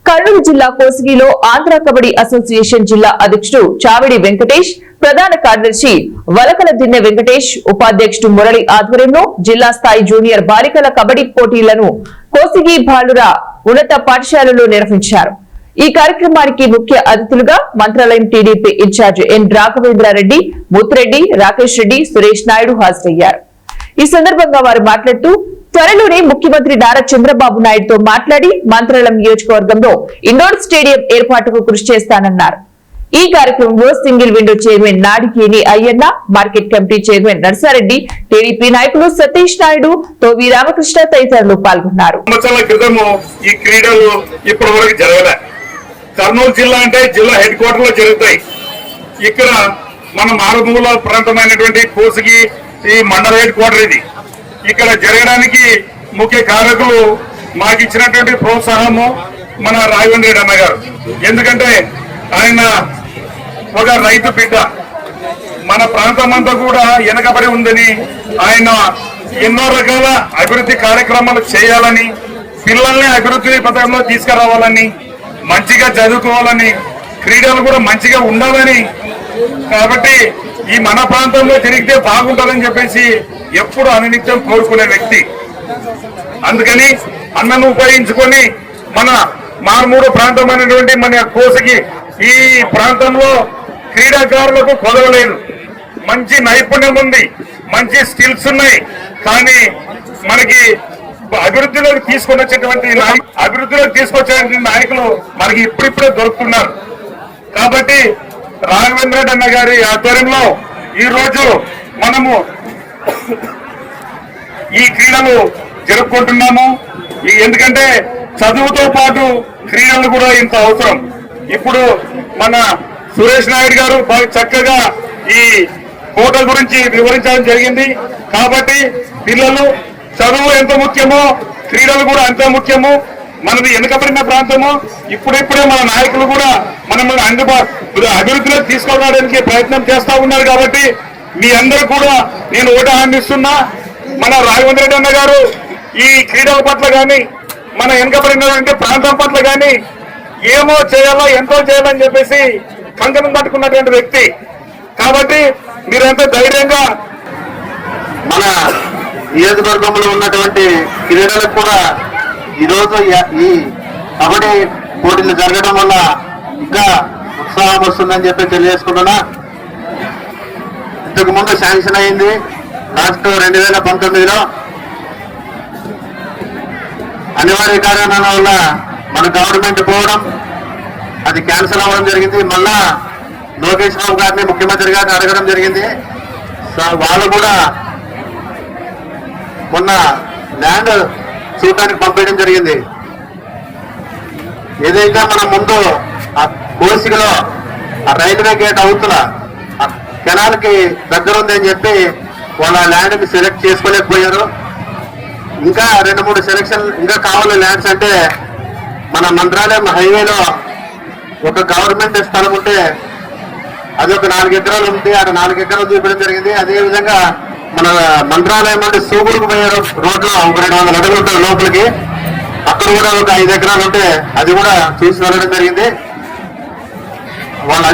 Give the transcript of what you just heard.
కర్నూలు జిల్లా కోసిగిలో ఆంధ్ర కబడ్డీ అసోసియేషన్ జిల్లా అధ్యక్షుడు చావిడి వెంకటేష్, ప్రధాన కార్యదర్శి వలకల దిన్నె వెంకటేష్, ఉపాధ్యక్షుడు మురళి ఆధ్వర్యంలో జిల్లా స్థాయి జూనియర్ బాలికల కబడ్డీ పోటీలను కోసిగి బాలుర ఉన్నత పాఠశాలలో నిర్వహించారు. ఈ కార్యక్రమానికి ముఖ్య అతిథులుగా మంత్రాలయం టీడీపీ ఇన్ఛార్జ్ ఎన్ రాఘవేంద్రారెడ్డి, ముత్రెడ్డి, రాకేష్ రెడ్డి, సురేష్ నాయుడు హాజరయ్యారు. ఈ సందర్భంగా వారు మాట్లాడుతూ త్వరలోనే ముఖ్యమంత్రి నారా చంద్రబాబు నాయుడుతో మాట్లాడి మంత్రాలయం నియోజకవర్గంలో ఇండోర్ స్టేడియం ఏర్పాటుకు కృషి చేస్తానన్నారు. ఈ కార్యక్రమంలో single window chairman Nadikeni Ayyanna, market committee chairman Narsa Reddy, TDP నాయకులు సతీష్ నాయుడు, తోవి రామకృష్ణ తదితరులు పాల్గొన్నారు. ఈ క్రీడలు ఇప్పటి వరకు జరగలే. కర్నూలు జిల్లా అంటే జిల్లా హెడ్ క్వార్టర్ లో జరుగుతాయి. ఇక్కడ మన మారుమూల ప్రాంతమైనటువంటి కోసిగి ఈ మండల హెడ్ క్వార్టర్ ఇది. ఇక్కడ జరగడానికి ముఖ్య కారకులు మాకు ఇచ్చినటువంటి ప్రోత్సాహము మన రాఘవేంద్ర రెడ్డి అన్న గారు. ఎందుకంటే ఆయన ఒక రైతు బిడ్డ, మన ప్రాంతం అంతా కూడా వెనకబడి ఉందని ఆయన ఎన్నో రకాల అభివృద్ధి కార్యక్రమాలు చేయాలని, పిల్లల్ని అభివృద్ధి పథకంలో తీసుకురావాలని, మంచిగా చదువుకోవాలని, క్రీడలు కూడా మంచిగా ఉండాలని, కాబట్టి ఈ మన ప్రాంతంలో జరిగితే బాగుంటుందని చెప్పేసి ఎప్పుడు అనునిత్యం కోరుకునే వ్యక్తి. అందుకని అన్నను ఉపయోగించుకొని మన మారుమూడు ప్రాంతమైనటువంటి మన కోసిగి ఈ ప్రాంతంలో క్రీడాకారులకు కొదవలేదు. మంచి నైపుణ్యం ఉంది, మంచి స్కిల్స్ ఉన్నాయి. కానీ మనకి అభివృద్ధిలోకి తీసుకొచ్చేటువంటి నాయకులు మనకి ఇప్పుడిప్పుడే దొరుకుతున్నారు. కాబట్టి రాఘవేంద్ర రెడ్డి అన్న గారి ఆధ్వర్యంలో ఈ రోజు మనము ఈ క్రీడలు జరుపుకుంటున్నాము. ఎందుకంటే చదువుతో పాటు క్రీడలు కూడా ఇంత అవసరం. ఇప్పుడు మన సురేష్ నాయుడు గారు బాగా చక్కగా ఈ కోట గురించి వివరించడం జరిగింది. కాబట్టి పిల్లలు చదువు ఎంత ముఖ్యమో క్రీడలు కూడా అంతే ముఖ్యము. మనది వెనుకబడిన ప్రాంతము. ఇప్పుడిప్పుడే మన నాయకులు కూడా మనల్ని అభివృద్ధిలో తీసుకోవడానికి ప్రయత్నం చేస్తా ఉన్నారు. కాబట్టి మీ అందరూ కూడా నేను ఓటు హామీస్తున్నా, మన రాఘవేంద్ర రెడ్డి అన్న గారు ఈ క్రీడల పట్ల కానీ మన వెనుకబడినటువంటి ప్రాంతం పట్ల కానీ ఏమో చేయాలో ఎంతో చేయాలని చెప్పేసి కంకణం పట్టుకున్నటువంటి వ్యక్తి. కాబట్టి మీరంతా ధైర్యంగా మన నియోజకవర్గంలో ఉన్నటువంటి క్రీడలకు కూడా ఈరోజు ఈ కబడ్డీ పోటీలు జరగడం వల్ల ఇంకా ఉత్సాహం వస్తుందని చెప్పి తెలియజేసుకుంటున్నా. ఇంతకు ముందు శాంక్షన్ అయింది లాస్ట్ 2019లో. అనివార్య కారణాల వల్ల మన గవర్నమెంట్ పోవడం, అది క్యాన్సిల్ అవ్వడం జరిగింది. మళ్ళా లోకేష్ బాబు గారిని ముఖ్యమంత్రి గారిని అడగడం జరిగింది. వాళ్ళు కూడా మొన్న ల్యాండ్ చూడటానికి పంపించడం జరిగింది. ఏదైతే మన ముందు కోసిగిలో రైల్వే గేట్ అవుతున్న కెనాల్ కి దగ్గర ఉందని చెప్పి వాళ్ళ ల్యాండ్ ని సెలెక్ట్ చేసుకోలేకపోయారు. ఇంకా 2-3 సెలెక్షన్ ఇంకా కావాలి ల్యాండ్స్. అంటే మన మంత్రాలయం హైవేలో ఒక గవర్నమెంట్ స్థలం ఉంటే అది ఒక 4 ఎకరాలు ఉంది. అక్కడ 4 ఎకరాలు చూపించడం జరిగింది. అదేవిధంగా మన మంత్రాలయం నుండి సూగుడుకు పోయే రోడ్లో ఒక 200 అడుగులు ఉంటుంది లోపలికి. అక్కడ కూడా ఒక 5 ఎకరాలు ఉంటే అది కూడా చూసి వెళ్ళడం జరిగింది. వాళ్ళ